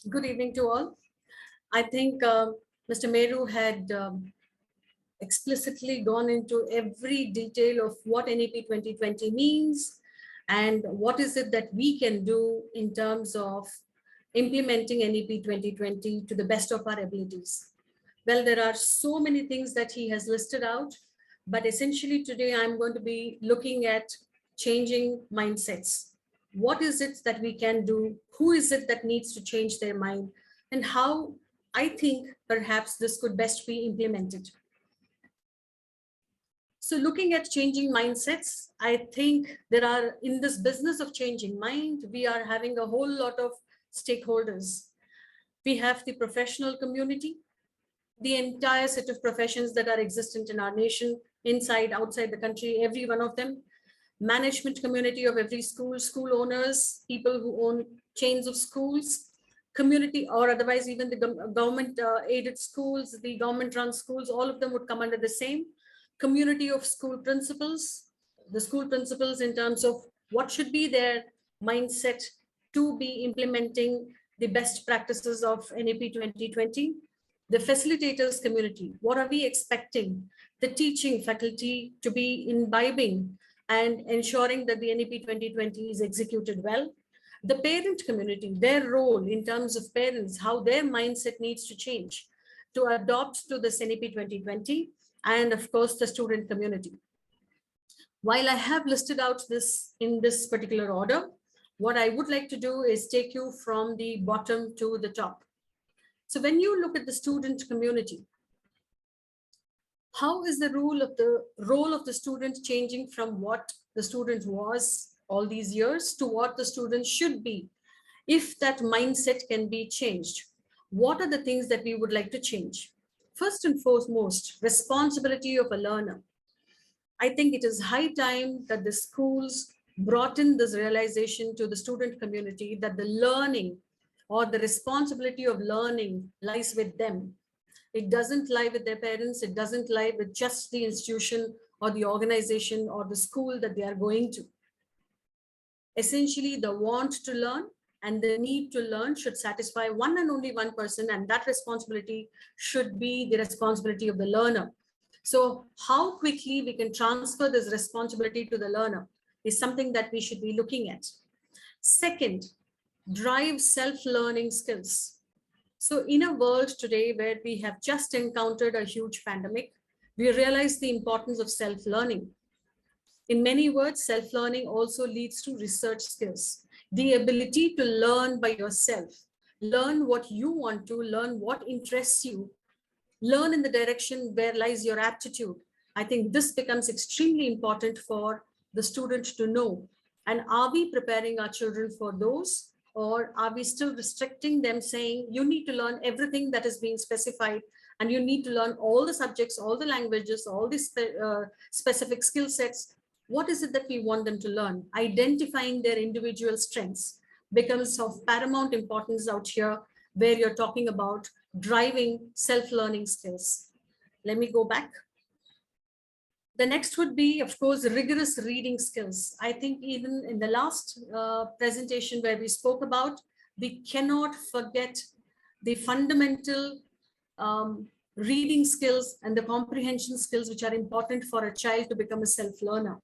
Good evening to all. I think Mr. Meru had explicitly gone into every detail of what NEP 2020 means and what is it that we can do in terms of implementing NEP 2020 to the best of our abilities. Well, there are so many things that he has listed out, but essentially today I'm going to be looking at changing mindsets. What is it that we can do? Who is it that needs to change their mind? And how I think perhaps this could best be implemented. So looking at changing mindsets, I think there are, in this business of changing mind, we are having a whole lot of stakeholders. We have the professional community, the entire set of professions that are existent in our nation, inside, outside the country, every one of them, management community of every school, school owners, people who own chains of schools, community or otherwise even the government aided schools, the government run schools, all of them would come under the same community of school principals, the school principals in terms of what should be their mindset to be implementing the best practices of NEP 2020, the facilitators community, what are we expecting the teaching faculty to be imbibing and ensuring that the NEP 2020 is executed well, the parent community, their role in terms of parents, how their mindset needs to change to adopt to this NEP 2020, and of course, the student community. While I have listed out this in this particular order, what I would like to do is take you from the bottom to the top. So when you look at the student community, how is the role of the student changing from what the student was all these years to what the student should be? If that mindset can be changed, what are the things that we would like to change? First and foremost, responsibility of a learner. I think it is high time that the schools brought in this realization to the student community that the learning or the responsibility of learning lies with them. It doesn't lie with their parents. It doesn't lie with just the institution or the organization or the school that they are going to. Essentially, the want to learn and the need to learn should satisfy one and only one person, and that responsibility should be the responsibility of the learner. So how quickly we can transfer this responsibility to the learner is something that we should be looking at. Second, drive self-learning skills. So in a world today where we have just encountered a huge pandemic, we realize the importance of self-learning. In many words, self-learning also leads to research skills, the ability to learn by yourself, learn what you want to, learn what interests you, learn in the direction where lies your aptitude. I think this becomes extremely important for the student to know. And are we preparing our children for those? Or are we still restricting them, saying you need to learn everything that is being specified and you need to learn all the subjects, all the languages, all these specific skill sets? What is it that we want them to learn? Identifying their individual strengths becomes of paramount importance out here, where you're talking about driving self-learning skills. Let me go back. The next would be, of course, rigorous reading skills. I think even in the last presentation where we spoke about, we cannot forget the fundamental reading skills and the comprehension skills which are important for a child to become a self-learner.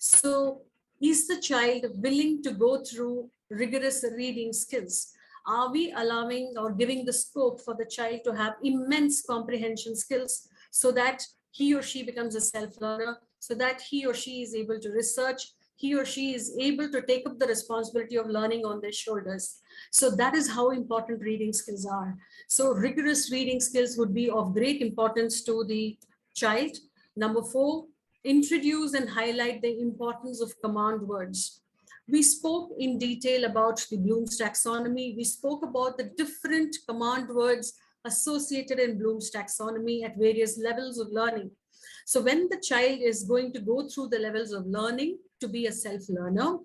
So is the child willing to go through rigorous reading skills? Are we allowing or giving the scope for the child to have immense comprehension skills so that he or she becomes a self-learner, so that he or she is able to research, he or she is able to take up the responsibility of learning on their shoulders? So that is how important reading skills are. So rigorous reading skills would be of great importance to the child. Number 4, introduce and highlight the importance of command words. We spoke in detail about the Bloom's taxonomy. We spoke about the different command words associated in Bloom's taxonomy at various levels of learning. So when the child is going to go through the levels of learning to be a self-learner,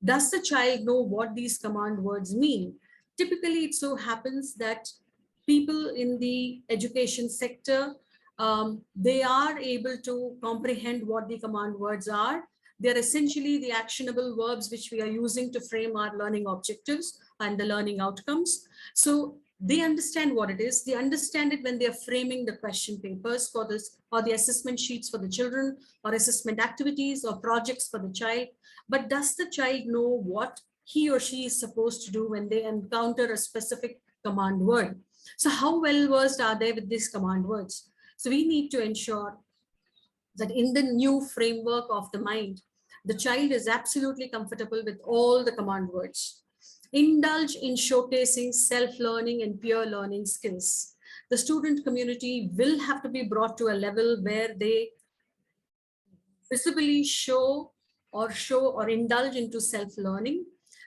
does the child know what these command words mean? Typically, it so happens that people in the education sector, they are able to comprehend what the command words are. They're essentially the actionable verbs which we are using to frame our learning objectives and the learning outcomes. So they understand what it is. They understand it when they are framing the question papers for this, or the assessment sheets for the children, or assessment activities or projects for the child. But does the child know what he or she is supposed to do when they encounter a specific command word? So how well versed are they with these command words? So we need to ensure that in the new framework of the mind, the child is absolutely comfortable with all the command words. Indulge in showcasing self-learning and peer learning skills. The student community will have to be brought to a level where they visibly show or indulge into self-learning.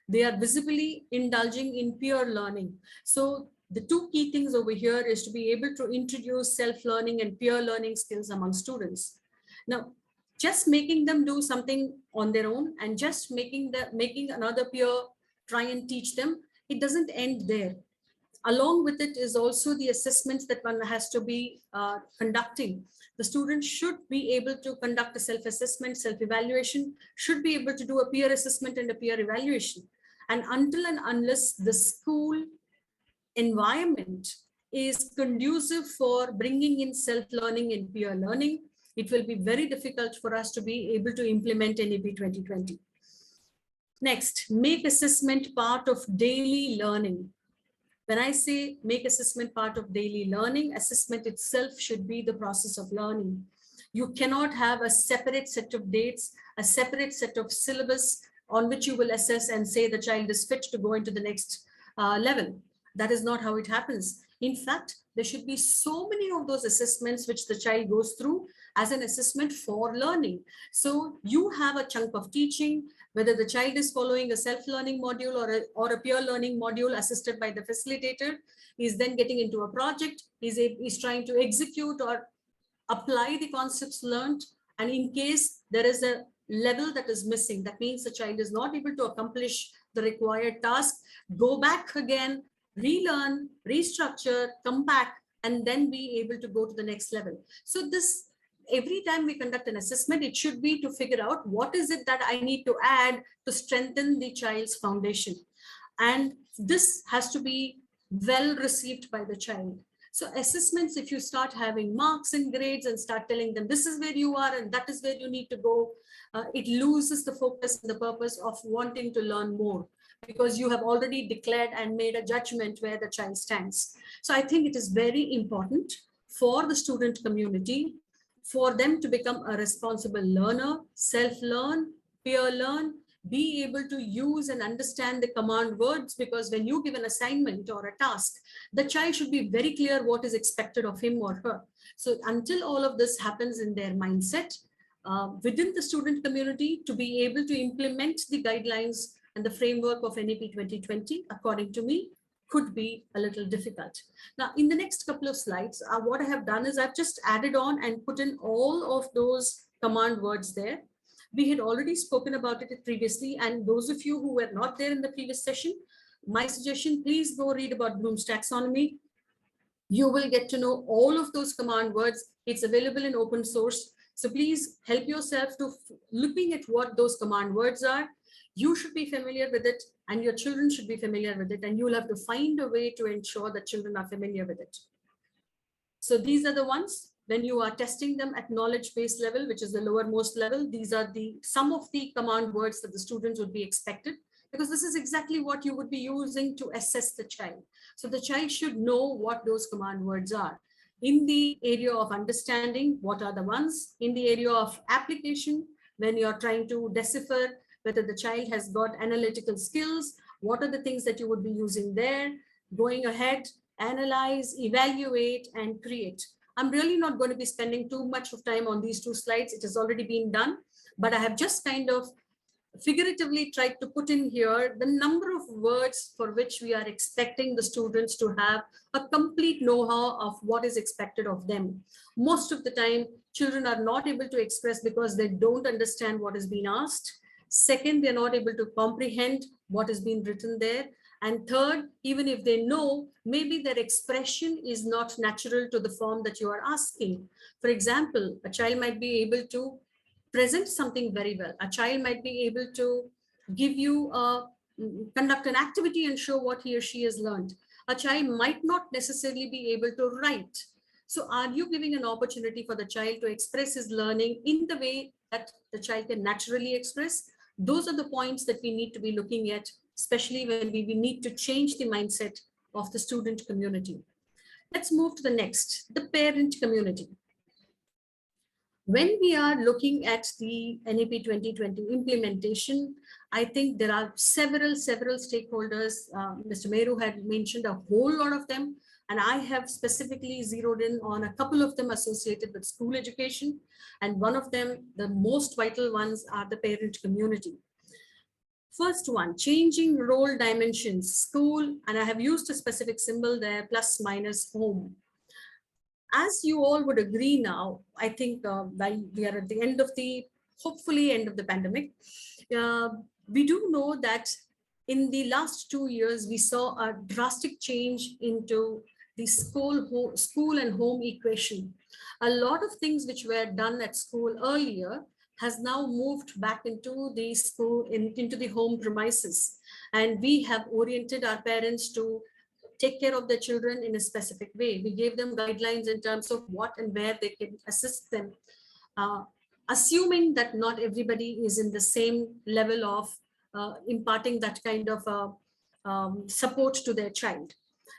They are visibly indulging in peer learning. So the two key things over here is to be able to introduce self-learning and peer learning skills among students. Now, just making them do something on their own and just making another peer try and teach them, it doesn't end there. Along with it is also the assessments that one has to be conducting. The student should be able to conduct a self-assessment, self-evaluation, should be able to do a peer assessment and a peer evaluation. And until and unless the school environment is conducive for bringing in self-learning and peer learning, it will be very difficult for us to be able to implement NEP 2020. Next, make assessment part of daily learning. When I say make assessment part of daily learning, assessment itself should be the process of learning. You cannot have a separate set of dates, a separate set of syllabus on which you will assess and say the child is fit to go into the next level. That is not how it happens. In fact, there should be so many of those assessments which the child goes through as an assessment for learning. So you have a chunk of teaching, whether the child is following a self-learning module or a peer learning module assisted by the facilitator, is then getting into a project, is trying to execute or apply the concepts learned. And in case there is a level that is missing, that means the child is not able to accomplish the required task, go back again, relearn, restructure, come back, and then be able to go to the next level. So this, every time we conduct an assessment, it should be to figure out what is it that I need to add to strengthen the child's foundation. And this has to be well received by the child. So assessments, if you start having marks and grades and start telling them this is where you are and that is where you need to go, it loses the focus and the purpose of wanting to learn more, because you have already declared and made a judgment where the child stands. So I think it is very important for the student community, for them to become a responsible learner, self-learn, peer learn, be able to use and understand the command words, because when you give an assignment or a task, the child should be very clear what is expected of him or her. So until all of this happens in their mindset, within the student community, to be able to implement the guidelines and the framework of NEP 2020, according to me, could be a little difficult. Now, in the next couple of slides, what I have done is I've just added on and put in all of those command words there. We had already spoken about it previously, and those of you who were not there in the previous session, my suggestion, please go read about Bloom's taxonomy. You will get to know all of those command words. It's available in open source. So please help yourself to looking at what those command words are. You should be familiar with it, and your children should be familiar with it, and you'll have to find a way to ensure that children are familiar with it. So these are the ones when you are testing them at knowledge-based level, which is the lowermost level. These are some of the command words that the students would be expected, because this is exactly what you would be using to assess the child. So the child should know what those command words are. In the area of understanding, what are the ones? In the area of application, when you're trying to decipher whether the child has got analytical skills, what are the things that you would be using there? Going ahead, analyze, evaluate, and create. I'm really not going to be spending too much of time on these two slides. It has already been done, but I have just kind of figuratively tried to put in here the number of words for which we are expecting the students to have a complete know-how of what is expected of them. Most of the time, children are not able to express because they don't understand what is being asked. Second, they're not able to comprehend what is being written there. And third, even if they know, maybe their expression is not natural to the form that you are asking. For example, a child might be able to present something very well. A child might be able to give you conduct an activity and show what he or she has learned. A child might not necessarily be able to write. So are you giving an opportunity for the child to express his learning in the way that the child can naturally express? Those are the points that we need to be looking at, especially when we need to change the mindset of the student community. Let's move to the next, the parent community. When we are looking at the NEP 2020 implementation, I think there are several stakeholders. Mr. Meru had mentioned a whole lot of them, and I have specifically zeroed in on a couple of them associated with school education. And one of them, the most vital ones, are the parent community. First one, changing role dimensions, school, and I have used a specific symbol there, plus minus home. As you all would agree now, I think while we are at the end of the, hopefully end of the pandemic, we do know that in the last 2 years, we saw a drastic change into the school and home equation. A lot of things which were done at school earlier has now moved back into the school, into the home premises. And we have oriented our parents to take care of their children in a specific way. We gave them guidelines in terms of what and where they can assist them, assuming that not everybody is in the same level of imparting that kind of support to their child.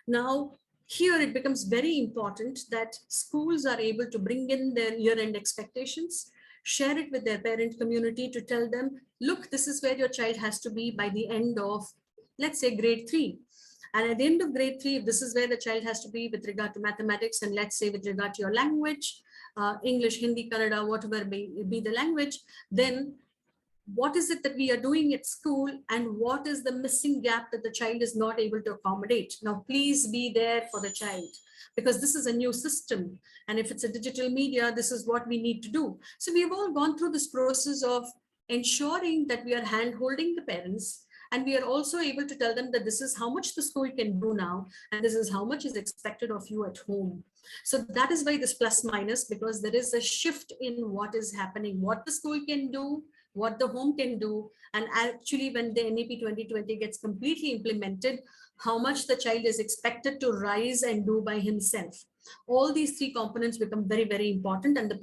Now, here it becomes very important that schools are able to bring in their year-end expectations, share it with their parent community to tell them, look, this is where your child has to be by the end of, let's say, grade 3. And at the end of grade 3, if this is where the child has to be with regard to mathematics, and let's say with regard to your language, English, Hindi, Kannada, whatever be the language, then what is it that we are doing at school, and what is the missing gap that the child is not able to accommodate? Now, please be there for the child, because this is a new system. And if it's a digital media, this is what we need to do. So we've all gone through this process of ensuring that we are hand-holding the parents, and we are also able to tell them that this is how much the school can do now, and this is how much is expected of you at home. So that is why this plus minus, because there is a shift in what is happening, what the school can do, what the home can do. And actually, when the NEP 2020 gets completely implemented, how much the child is expected to rise and do by himself. All these three components become very, very important, and the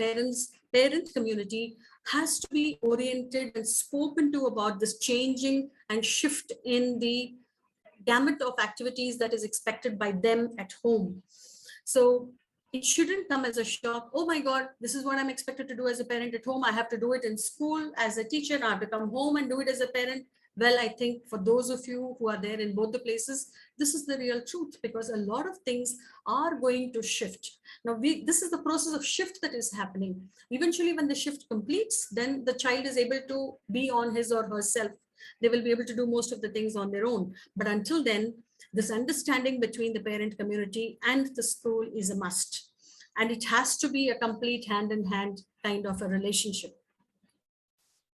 parent community has to be oriented and spoken to about this changing and shift in the gamut of activities that is expected by them at home. So it shouldn't come as a shock. Oh my God, this is what I'm expected to do as a parent at home. I have to do it in school as a teacher. Now I have to come home and do it as a parent. Well, I think for those of you who are there in both the places, this is the real truth, because a lot of things are going to shift. Now, this is the process of shift that is happening. Eventually, when the shift completes, then the child is able to be on his or herself. They will be able to do most of the things on their own. But until then, this understanding between the parent community and the school is a must. And it has to be a complete hand-in-hand kind of a relationship.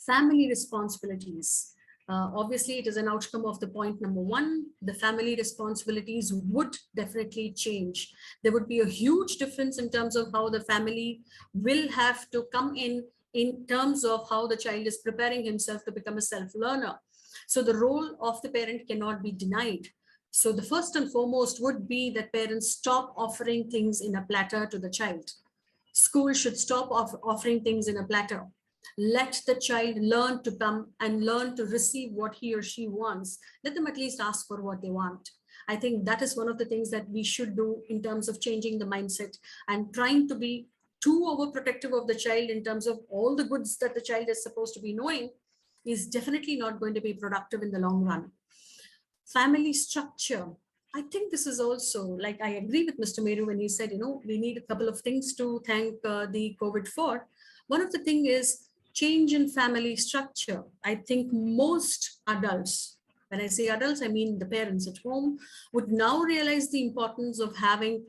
Family responsibilities. Obviously, it is an outcome of the point number one. The family responsibilities would definitely change. There would be a huge difference in terms of how the family will have to come in terms of how the child is preparing himself to become a self-learner. So the role of the parent cannot be denied. So the first and foremost would be that parents stop offering things in a platter to the child. School should stop offering things in a platter. Let the child learn to come and learn to receive what he or she wants. Let them at least ask for what they want. I think that is one of the things that we should do in terms of changing the mindset, and trying to be too overprotective of the child in terms of all the goods that the child is supposed to be knowing is definitely not going to be productive in the long run. Family structure. I think this is also, like, I agree with Mr. Meru when he said, we need a couple of things to thank the COVID for. One of the things is change in family structure. I think most adults, when I say adults, I mean the parents at home, would now realize the importance of having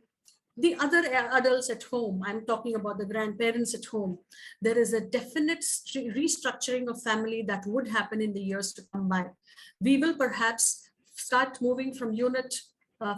the other adults at home. I'm talking about the grandparents at home. There is a definite restructuring of family that would happen in the years to come by. We will perhaps start moving from unit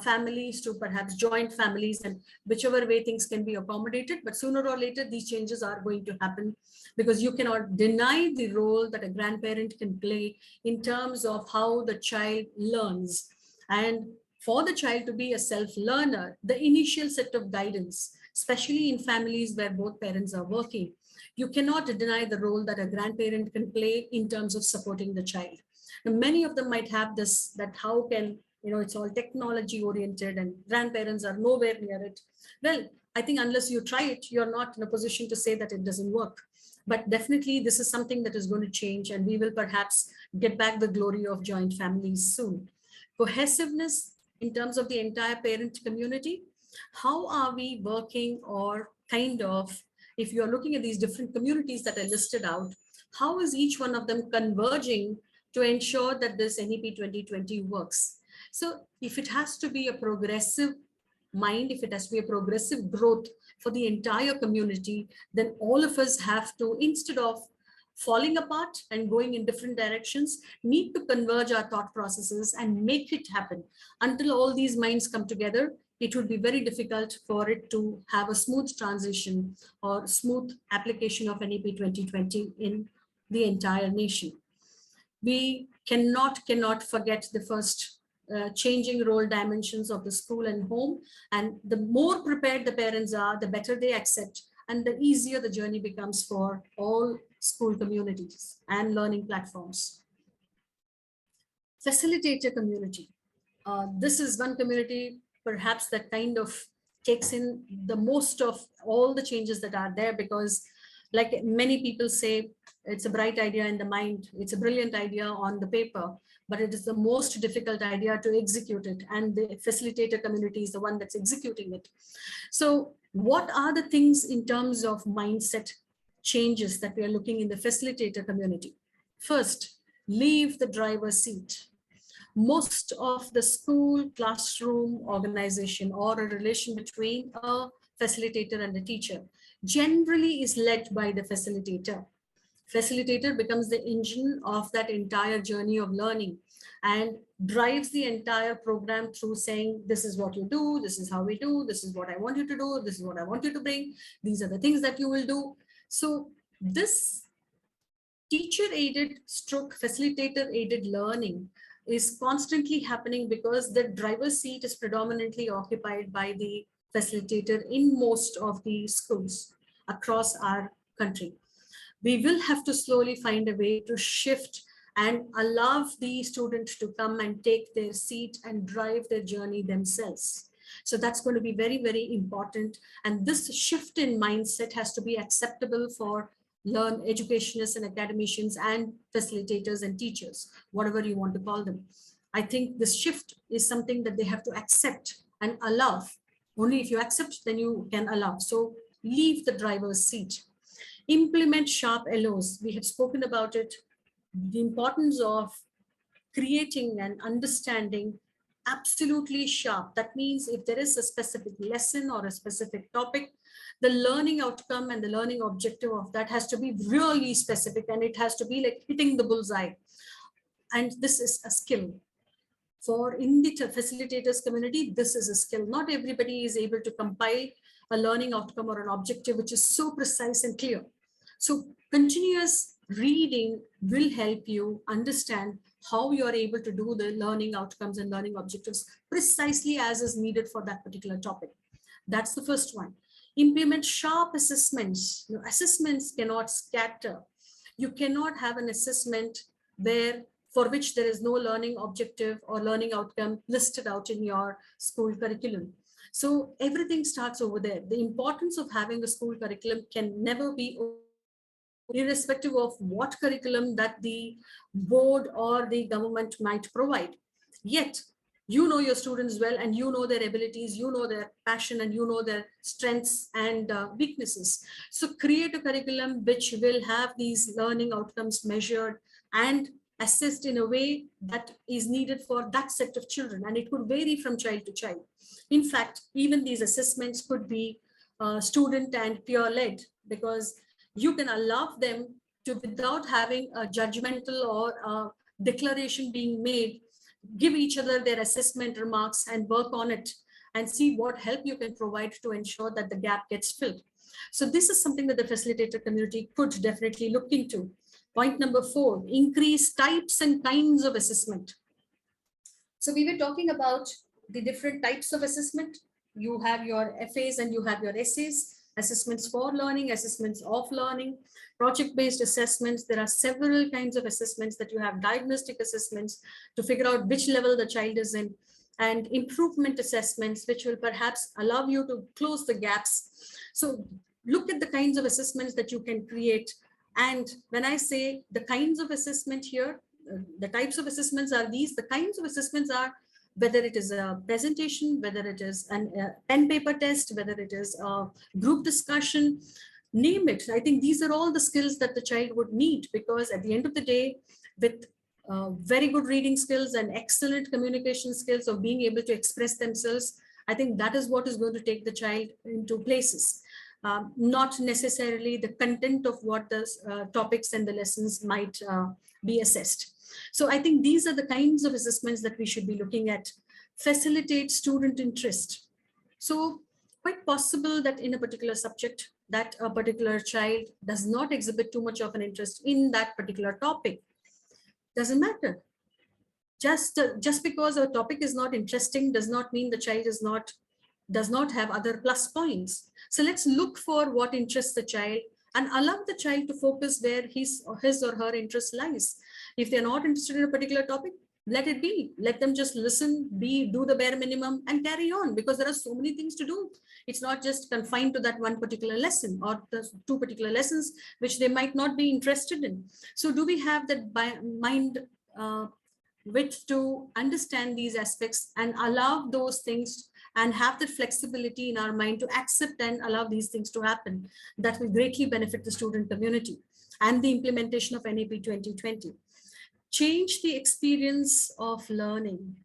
families to perhaps joint families, and whichever way things can be accommodated. But sooner or later, these changes are going to happen, because you cannot deny the role that a grandparent can play in terms of how the child learns. And for the child to be a self-learner, the initial set of guidance, especially in families where both parents are working, you cannot deny the role that a grandparent can play in terms of supporting the child. Now, many of them might have this, that how can, it's all technology oriented and grandparents are nowhere near it. Well, I think unless you try it, you're not in a position to say that it doesn't work. But definitely this is something that is going to change, and we will perhaps get back the glory of joint families soon. Cohesiveness in terms of the entire parent community. How are we working, or kind of, if you're looking at these different communities that are listed out, how is each one of them converging to ensure that this NEP 2020 works? So if it has to be a progressive mind, if it has to be a progressive growth for the entire community, then all of us have to, instead of falling apart and going in different directions, need to converge our thought processes and make it happen. Until all these minds come together, it would be very difficult for it to have a smooth transition or smooth application of NEP 2020 in the entire nation. We cannot forget the first changing role dimensions of the school and home. And the more prepared the parents are, the better they accept, and the easier the journey becomes for all school communities and learning platforms. Facilitator community. This is one community perhaps that kind of takes in the most of all the changes that are there, because like many people say, it's a bright idea in the mind, it's a brilliant idea on the paper, but it is the most difficult idea to execute it, and the facilitator community is the one that's executing it. So what are the things in terms of mindset changes that we are looking in the facilitator community? First, leave the driver's seat. Most of the school classroom organization, or a relation between a facilitator and a teacher, generally is led by the facilitator. Facilitator becomes the engine of that entire journey of learning and drives the entire program through saying, this is what you do, this is how we do, this is what I want you to do, this is what I want you to bring, these are the things that you will do. So this teacher-aided stroke facilitator-aided learning is constantly happening, because the driver's seat is predominantly occupied by the facilitator in most of the schools across our country. We will have to slowly find a way to shift and allow the student to come and take their seat and drive their journey themselves. So that's going to be very, very important. And this shift in mindset has to be acceptable for educationists and academicians and facilitators and teachers, whatever you want to call them. I think this shift is something that they have to accept and allow. Only if you accept, then you can allow. So leave the driver's seat. Implement sharp LOs. We have spoken about it. The importance of creating and understanding absolutely sharp. That means if there is a specific lesson or a specific topic, the learning outcome and the learning objective of that has to be really specific, and it has to be like hitting the bullseye. And this is a skill. For in the facilitators community, this is a skill. Not everybody is able to compile a learning outcome or an objective which is so precise and clear. So continuous reading will help you understand how you are able to do the learning outcomes and learning objectives precisely as is needed for that particular topic. That's the first one. Implement sharp assessments. Assessments cannot scatter. You cannot have an assessment for which there is no learning objective or learning outcome listed out in your school curriculum. So everything starts over there. The importance of having a school curriculum can never be, irrespective of what curriculum that the board or the government might provide. Yet, you know your students well, and you know their abilities, you know their passion, and you know their strengths and weaknesses. So create a curriculum which will have these learning outcomes measured and assessed in a way that is needed for that set of children. And it could vary from child to child. In fact, even these assessments could be student and peer led, because you can allow them to, without having a judgmental or a declaration being made, give each other their assessment remarks and work on it and see what help you can provide to ensure that the gap gets filled. So this is something that the facilitator community could definitely look into. Point number 4, increase types and kinds of assessment. So we were talking about the different types of assessment. You have your FAs and you have your essays, assessments for learning, assessments of learning, project-based assessments. There are several kinds of assessments that you have, diagnostic assessments to figure out which level the child is in, and improvement assessments, which will perhaps allow you to close the gaps. So look at the kinds of assessments that you can create. And when I say the kinds of assessment here, the types of assessments are these, the kinds of assessments are whether it is a presentation, whether it is a pen paper test, whether it is a group discussion, name it. I think these are all the skills that the child would need, because at the end of the day, with very good reading skills and excellent communication skills of being able to express themselves, I think that is what is going to take the child into places. Not necessarily the content of what the topics and the lessons might be assessed. So I think these are the kinds of assessments that we should be looking at. Facilitate student interest. So quite possible that in a particular subject that a particular child does not exhibit too much of an interest in that particular topic. Doesn't matter. Just because a topic is not interesting does not mean the child does not have other plus points. So let's look for what interests the child and allow the child to focus where his or her interest lies. If they're not interested in a particular topic, let it be. Let them just listen, do the bare minimum and carry on, because there are so many things to do. It's not just confined to that one particular lesson or the 2 particular lessons which they might not be interested in. So do we have that mind width to understand these aspects and allow those things and have the flexibility in our mind to accept and allow these things to happen? That will greatly benefit the student community and the implementation of NEP 2020. Change the experience of learning.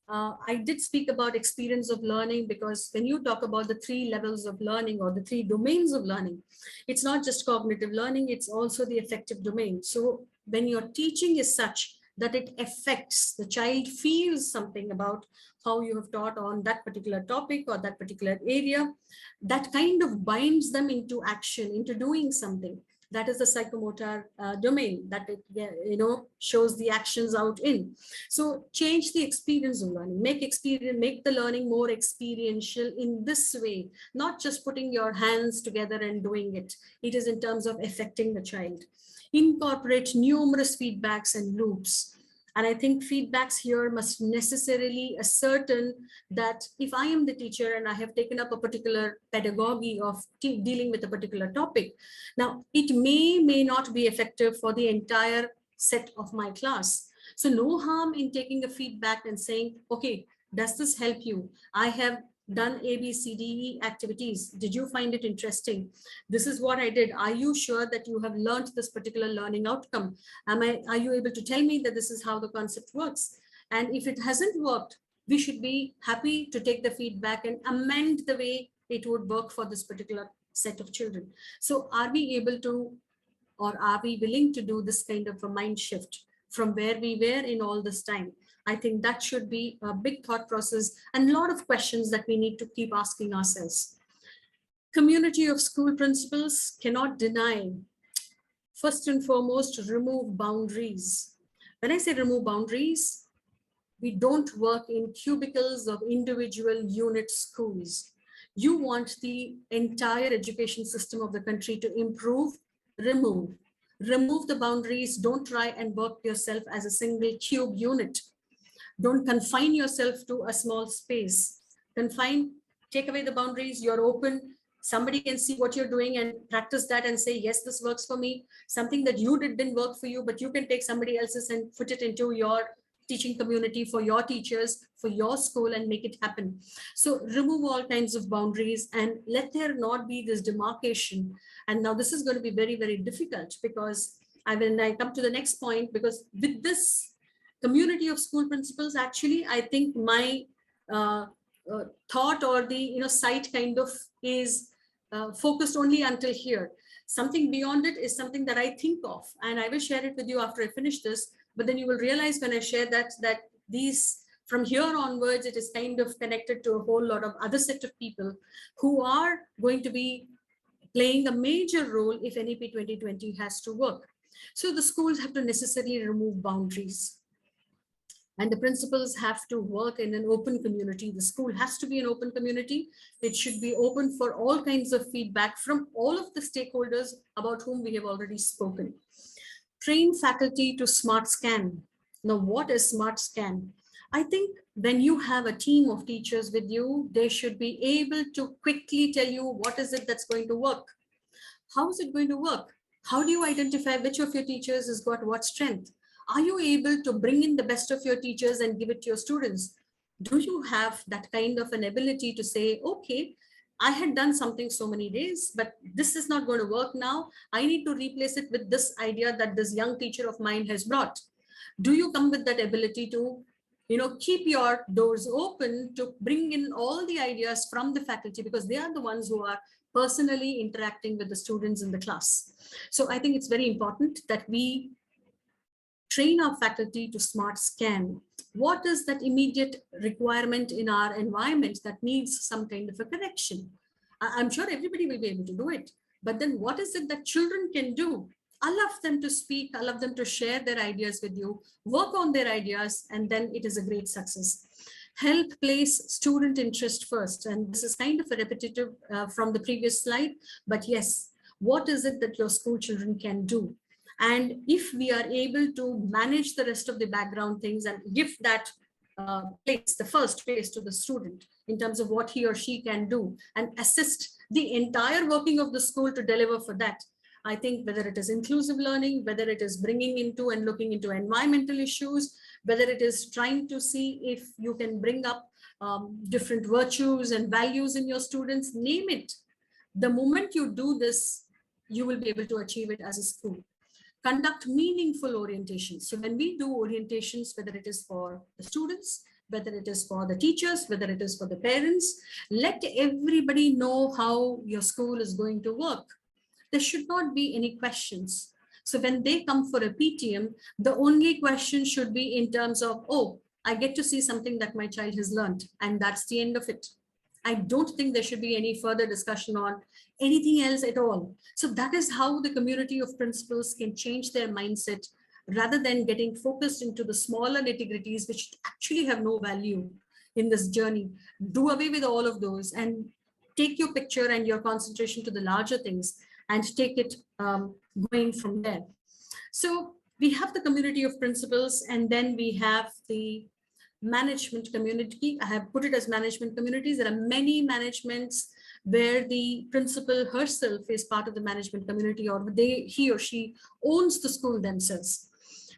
I did speak about experience of learning, because when you talk about the 3 levels of learning or the 3 domains of learning, it's not just cognitive learning, it's also the affective domain. So when your teaching is such that it affects the child, feels something about how you have taught on that particular topic or that particular area, that kind of binds them into action, into doing something. That is the psychomotor domain that it shows the actions out in. So change the experience of learning, make the learning more experiential in this way, not just putting your hands together and doing it. It is in terms of affecting the child. Incorporate numerous feedbacks and loops. And I think feedbacks here must necessarily ascertain that if I am the teacher and I have taken up a particular pedagogy of dealing with a particular topic, now it may not be effective for the entire set of my class. So no harm in taking a feedback and saying, okay, does this help you? I have done A, B, C, D, E activities. Did you find it interesting? This is what I did. Are you sure that you have learned this particular learning outcome? Are you able to tell me that this is how the concept works? And if it hasn't worked, we should be happy to take the feedback and amend the way it would work for this particular set of children. So are we able to, or are we willing to do this kind of a mind shift from where we were in all this time? I think that should be a big thought process and a lot of questions that we need to keep asking ourselves. Community of school principals cannot deny, first and foremost, remove boundaries. When I say remove boundaries, we don't work in cubicles of individual unit schools. You want the entire education system of the country to improve, remove the boundaries. Don't try and work yourself as a single cube unit. Don't confine yourself to a small space. Take away the boundaries, you're open. Somebody can see what you're doing and practice that and say, yes, this works for me. Something that you didn't work for you, but you can take somebody else's and put it into your teaching community, for your teachers, for your school, and make it happen. So remove all kinds of boundaries and let there not be this demarcation. And now this is going to be very, very difficult, because when I come to the next point, because with this community of school principals, actually, I think my thought or the sight kind of is focused only until here. Something beyond it is something that I think of, and I will share it with you after I finish this. But then you will realize when I share that these, from here onwards, it is kind of connected to a whole lot of other set of people who are going to be playing a major role if NEP 2020 has to work. So the schools have to necessarily remove boundaries. And the principals have to work in an open community. The school has to be an open community. It should be open for all kinds of feedback from all of the stakeholders about whom we have already spoken. Train faculty to smart scan. Now, what is smart scan? I think when you have a team of teachers with you, they should be able to quickly tell you what is it that's going to work. How is it going to work? How do you identify which of your teachers has got what strength? Are you able to bring in the best of your teachers and give it to your students? Do you have that kind of an ability to say, okay, I had done something so many days, but this is not going to work now. I need to replace it with this idea that this young teacher of mine has brought. Do you come with that ability to, keep your doors open to bring in all the ideas from the faculty, because they are the ones who are personally interacting with the students in the class. So I think it's very important that we train our faculty to smart scan. What is that immediate requirement in our environment that needs some kind of a correction? I'm sure everybody will be able to do it, but then what is it that children can do? Allow them to speak, allow them to share their ideas with you, work on their ideas, and then it is a great success. Help place student interest first. And this is kind of a repetitive from the previous slide, but yes, what is it that your school children can do? And if we are able to manage the rest of the background things and give that place, the first place to the student in terms of what he or she can do and assist the entire working of the school to deliver for that, I think whether it is inclusive learning, whether it is bringing into and looking into environmental issues, whether it is trying to see if you can bring up different virtues and values in your students, name it. The moment you do this, you will be able to achieve it as a school. Conduct meaningful orientations. So when we do orientations, whether it is for the students, whether it is for the teachers, whether it is for the parents, let everybody know how your school is going to work. There should not be any questions. So when they come for a PTM, the only question should be in terms of, oh, I get to see something that my child has learned, and that's the end of it. I don't think there should be any further discussion on anything else at all. So that is how the community of principals can change their mindset rather than getting focused into the smaller nitty-gritties, which actually have no value in this journey. Do away with all of those and take your picture and your concentration to the larger things and take it going from there. So we have the community of principals, and then we have the management community. I have put it as management communities. There are many managements where the principal herself is part of the management community, or he or she owns the school themselves.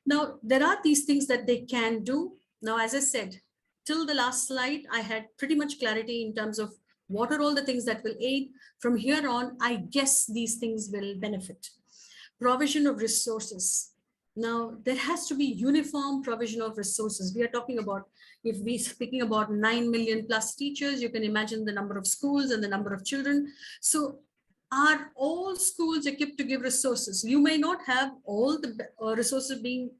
Now, there are these things that they can do. Now, as I said, till the last slide, I had pretty much clarity in terms of what are all the things that will aid. From here on, I guess these things will benefit. Provision of resources. Now, there has to be uniform provision of resources. We are talking about, if we're speaking about 9 million plus teachers, you can imagine the number of schools and the number of children. So are all schools equipped to give resources? You may not have all the resources being,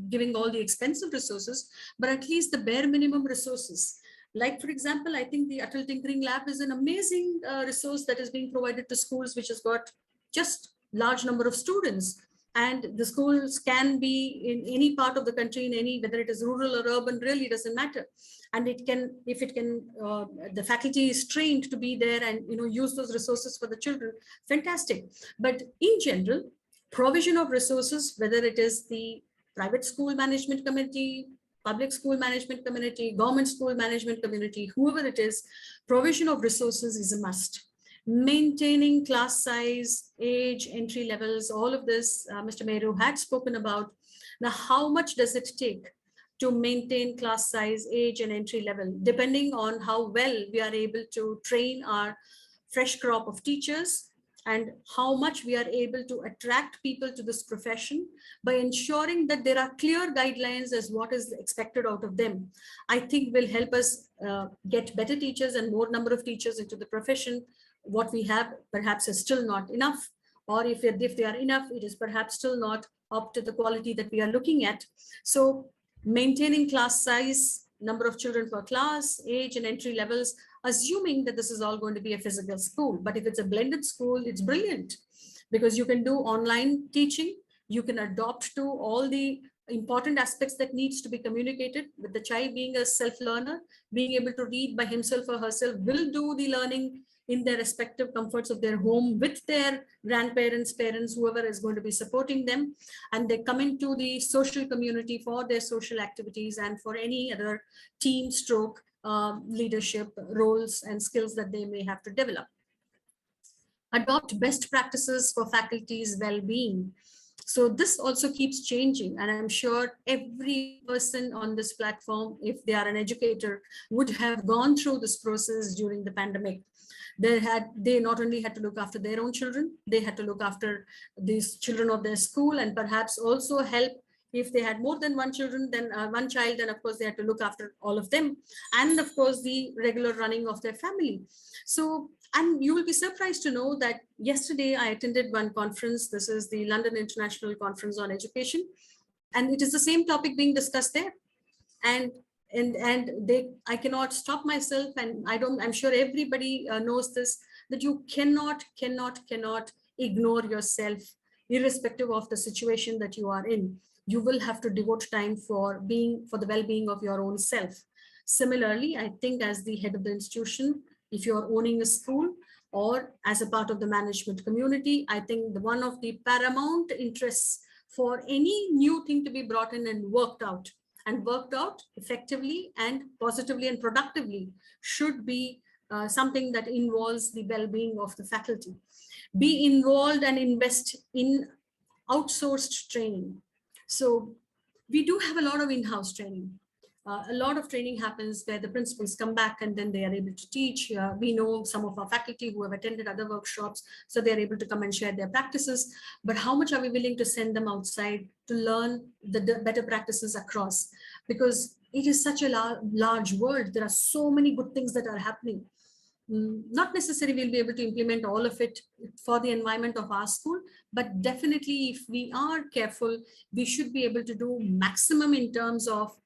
giving all the expensive resources, but at least the bare minimum resources. Like, for example, I think the Atal Tinkering Lab is an amazing resource that is being provided to schools, which has got just large number of students. And the schools can be in any part of the country, in any, whether it is rural or urban, really doesn't matter. And it can, if it can, the faculty is trained to be there and use those resources for the children, fantastic. But in general, provision of resources, whether it is the private school management committee, public school management community, government school management community, whoever it is, provision of resources is a must. Maintaining class size, age, entry levels, all of this, Mr. Meru had spoken about. Now, how much does it take to maintain class size, age, and entry level, depending on how well we are able to train our fresh crop of teachers and how much we are able to attract people to this profession by ensuring that there are clear guidelines as what is expected out of them, I think will help us get better teachers and more number of teachers into the profession. What we have perhaps is still not enough, or if they are enough, it is perhaps still not up to the quality that we are looking at. So maintaining class size, number of children per class, age and entry levels, assuming that this is all going to be a physical school. But if it's a blended school, it's brilliant because you can do online teaching, you can adopt to all the important aspects that needs to be communicated with the child being a self-learner, being able to read by himself or herself, will do the learning in their respective comforts of their home with their grandparents, parents, whoever is going to be supporting them. And they come into the social community for their social activities and for any other team stroke leadership roles and skills that they may have to develop. Adopt best practices for faculty's well-being. So this also keeps changing, and I'm sure every person on this platform, if they are an educator, would have gone through this process during the pandemic. They not only had to look after their own children, they had to look after these children of their school, and perhaps also help if they had more than one children, then one child, then of course they had to look after all of them, and of course the regular running of their family. So, and you will be surprised to know that yesterday I attended one conference. This is the London International Conference on Education, and it is the same topic being discussed there. And I cannot stop myself, and I'm sure everybody knows this, that you cannot ignore yourself, irrespective of the situation that you are in. You will have to devote time for the well-being of your own self. Similarly, I think as the head of the institution, if you're owning a school or as a part of the management community, I think one of the paramount interests for any new thing to be brought in and worked out effectively and positively and productively should be something that involves the well-being of the faculty. Be involved and invest in outsourced training. So we do have a lot of in-house training. A lot of training happens where the principals come back and then they are able to teach. We know some of our faculty who have attended other workshops, so they're able to come and share their practices. But how much are we willing to send them outside to learn the better practices across? Because it is such a large world. There are so many good things that are happening. Not necessarily we'll be able to implement all of it for the environment of our school, but definitely if we are careful, we should be able to do maximum in terms of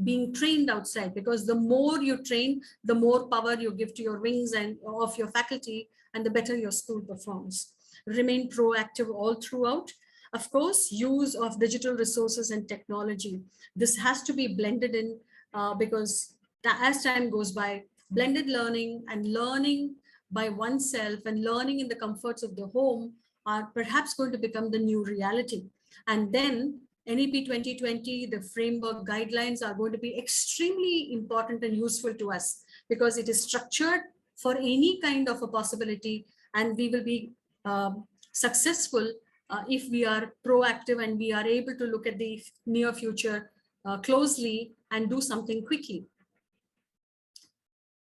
being trained outside, because the more you train, the more power you give to your wings and of your faculty, and the better your school performs. Remain proactive all throughout. Of course, use of digital resources and technology. This has to be blended in because as time goes by, blended learning and learning by oneself and learning in the comforts of the home are perhaps going to become the new reality. And then NEP 2020, the framework guidelines are going to be extremely important and useful to us because it is structured for any kind of a possibility, and we will be successful if we are proactive and we are able to look at the near future closely and do something quickly.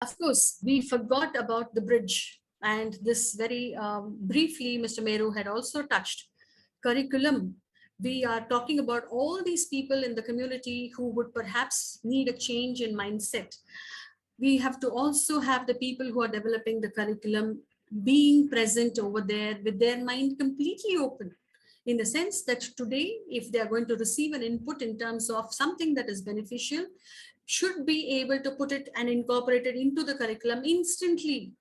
Of course, we forgot about the bridge, and this very briefly, Mr. Meru had also touched curriculum. We are talking about all these people in the community who would perhaps need a change in mindset. We have to also have the people who are developing the curriculum being present over there with their mind completely open, in the sense that today, if they are going to receive an input in terms of something that is beneficial, should be able to put it and incorporate it into the curriculum instantly.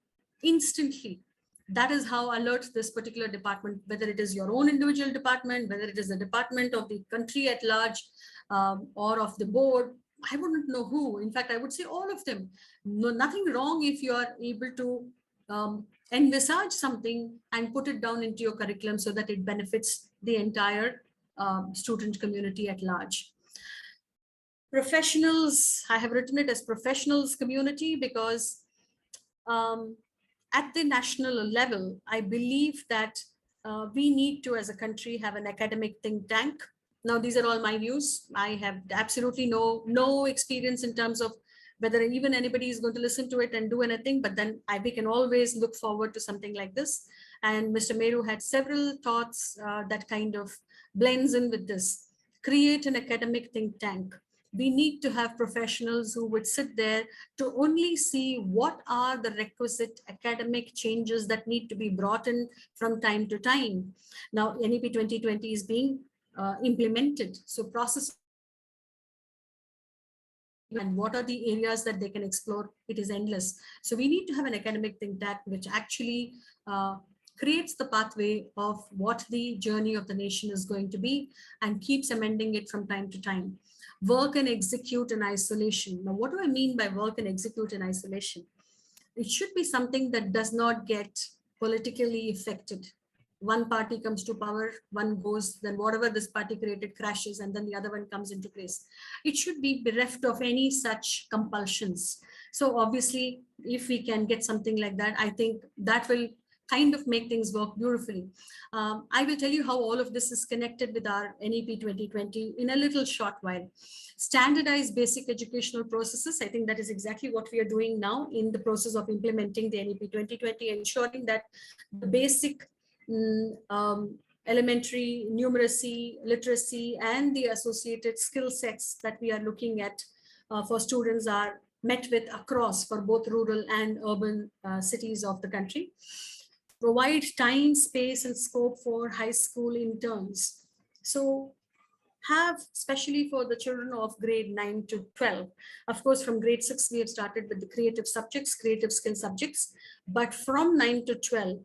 That is how alert this particular department, whether it is your own individual department, whether it is the department of the country at large, or of the board. I wouldn't know who. In fact, I would say all of them. No, nothing wrong if you are able to envisage something and put it down into your curriculum so that it benefits the entire student community at large. Professionals, I have written it as professionals community because at the national level, I believe that we need to, as a country, have an academic think tank. Now, these are all my views. I have absolutely no experience in terms of whether even anybody is going to listen to it and do anything, but then we can always look forward to something like this. And Mr. Meru had several thoughts that kind of blends in with this. Create an academic think tank. We need to have professionals who would sit there to only see what are the requisite academic changes that need to be brought in from time to time. Now, NEP 2020 is being implemented. So process and what are the areas that they can explore, it is endless. So we need to have an academic think tank which actually creates the pathway of what the journey of the nation is going to be and keeps amending it from time to time. Work and execute in isolation. Now, what do I mean by work and execute in isolation? It should be something that does not get politically affected. One party comes to power, one goes, then whatever this party created crashes, and then the other one comes into place. It should be bereft of any such compulsions. So obviously, if we can get something like that, I think that will kind of make things work beautifully. I will tell you how all of this is connected with our NEP 2020 in a little short while. Standardized basic educational processes. I think that is exactly what we are doing now in the process of implementing the NEP 2020, ensuring that the basic elementary numeracy, literacy, and the associated skill sets that we are looking at for students are met with across for both rural and urban cities of the country. Provide time, space, and scope for high school interns. So have, especially for the children of grade 9 to 12. Of course, from grade 6, we have started with the creative subjects, creative skill subjects, but from 9 to 12,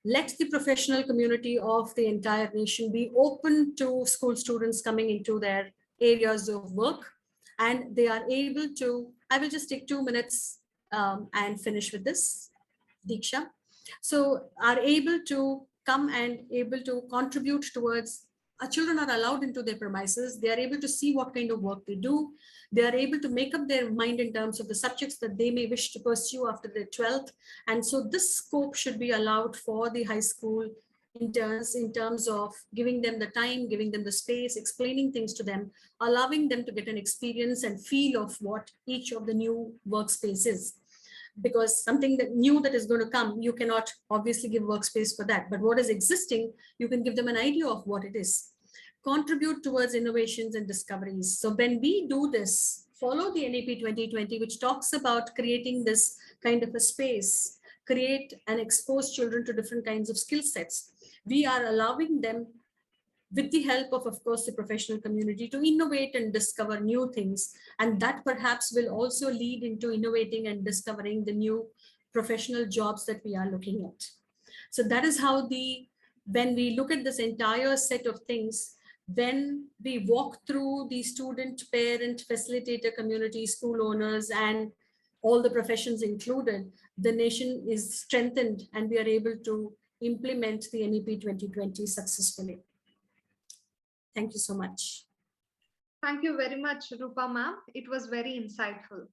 let the professional community of the entire nation be open to school students coming into their areas of work, and they are able to, I will just take 2 minutes and finish with this, Diksha. So are able to come and able to contribute towards, our children are allowed into their premises, they are able to see what kind of work they do, they are able to make up their mind in terms of the subjects that they may wish to pursue after their 12th. And so this scope should be allowed for the high school interns in terms of giving them the time, giving them the space, explaining things to them, allowing them to get an experience and feel of what each of the new workspace is. Because something that new that is going to come, you cannot obviously give workspace for that, but what is existing, you can give them an idea of what it is. Contribute towards innovations and discoveries. So when we do this, follow the NEP 2020, which talks about creating this kind of a space, create and expose children to different kinds of skill sets. We are allowing them, with the help of course, the professional community, to innovate and discover new things. And that perhaps will also lead into innovating and discovering the new professional jobs that we are looking at. So that is how when we look at this entire set of things, when we walk through the student, parent, facilitator community, school owners, and all the professions included, the nation is strengthened and we are able to implement the NEP 2020 successfully. Thank you so much. Thank you very much, Roopa ma'am. It was very insightful.